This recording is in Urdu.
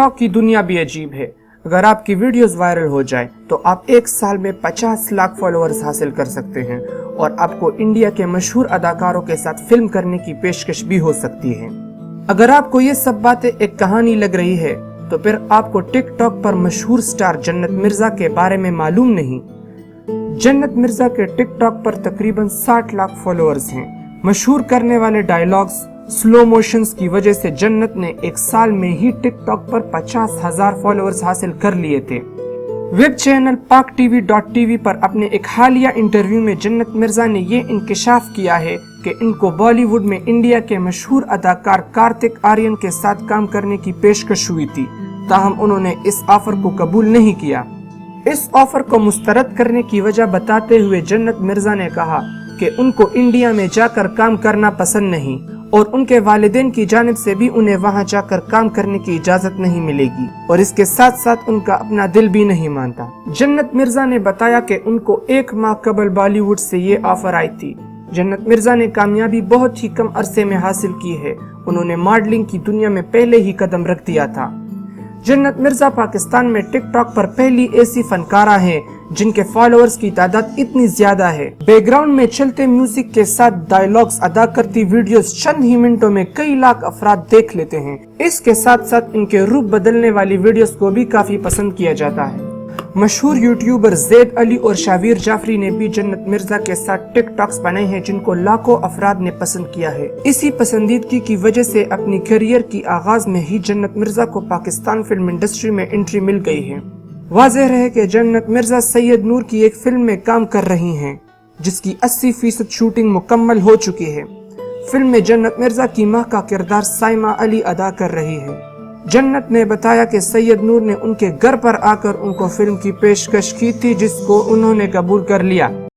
ٹاک کی دنیا بھی عجیب ہے. اگر آپ کی ویڈیوز وائرل ہو جائے تو آپ ایک سال میں 50 لاکھ فالوورز حاصل کر سکتے ہیں اور آپ کو انڈیا کے مشہور اداکاروں کے ساتھ فلم کرنے کی پیشکش بھی ہو سکتی ہے. اگر آپ کو یہ سب باتیں ایک کہانی لگ رہی ہے تو پھر آپ کو ٹک ٹاک پر مشہور سٹار جنت مرزا کے بارے میں معلوم نہیں. جنت مرزا کے ٹک ٹاک پر تقریباً 60 لاکھ فالوورز ہیں. مشہور کرنے والے ڈائیلاگز، سلو موشنز کی وجہ سے جنت نے ایک سال میں ہی ٹک ٹاک پر 50,000 فالوورز حاصل کر لیے تھے. ویب چینل PakTV.tv پر اپنے ایک حالیہ انٹرویو میں جنت مرزا نے یہ انکشاف کیا ہے کہ ان کو بالی ووڈ میں انڈیا کے مشہور اداکار کارتک آرین کے ساتھ کام کرنے کی پیشکش ہوئی تھی، تاہم انہوں نے اس آفر کو قبول نہیں کیا. اس آفر کو مسترد کرنے کی وجہ بتاتے ہوئے جنت مرزا نے کہا کہ ان کو انڈیا میں جا کر کام کرنا پسند نہیں اور ان کے والدین کی جانب سے بھی انہیں وہاں جا کر کام کرنے کی اجازت نہیں ملے گی، اور اس کے ساتھ ساتھ ان کا اپنا دل بھی نہیں مانتا. جنت مرزا نے بتایا کہ ان کو 1 ماہ قبل بالی ووڈ سے یہ آفر آئی تھی. جنت مرزا نے کامیابی بہت ہی کم عرصے میں حاصل کی ہے. انہوں نے ماڈلنگ کی دنیا میں پہلے ہی قدم رکھ دیا تھا. جنت مرزا پاکستان میں ٹک ٹاک پر پہلی ایسی فنکارہ ہیں جن کے فالوورز کی تعداد اتنی زیادہ ہے. بیک گراؤنڈ میں چلتے میوزک کے ساتھ ڈائیلاگز ادا کرتی ویڈیوز چند ہی منٹوں میں کئی لاکھ افراد دیکھ لیتے ہیں. اس کے ساتھ ساتھ ان کے روپ بدلنے والی ویڈیوز کو بھی کافی پسند کیا جاتا ہے. مشہور یوٹیوبر زید علی اور شاویر جعفری نے بھی جنت مرزا کے ساتھ ٹک ٹاکس بنائے ہیں جن کو لاکھوں افراد نے پسند کیا ہے. اسی پسندیدگی کی وجہ سے اپنی کیریئر کی آغاز میں ہی جنت مرزا کو پاکستان فلم انڈسٹری میں انٹری مل گئی ہے. واضح رہے کہ جنت مرزا سید نور کی ایک فلم میں کام کر رہی ہیں جس کی 80% شوٹنگ مکمل ہو چکی ہے. فلم میں جنت مرزا کی ماں کا کردار سائمہ علی ادا کر رہی ہے. جنت نے بتایا کہ سید نور نے ان کے گھر پر آ کر ان کو فلم کی پیشکش کی تھی جس کو انہوں نے قبول کر لیا.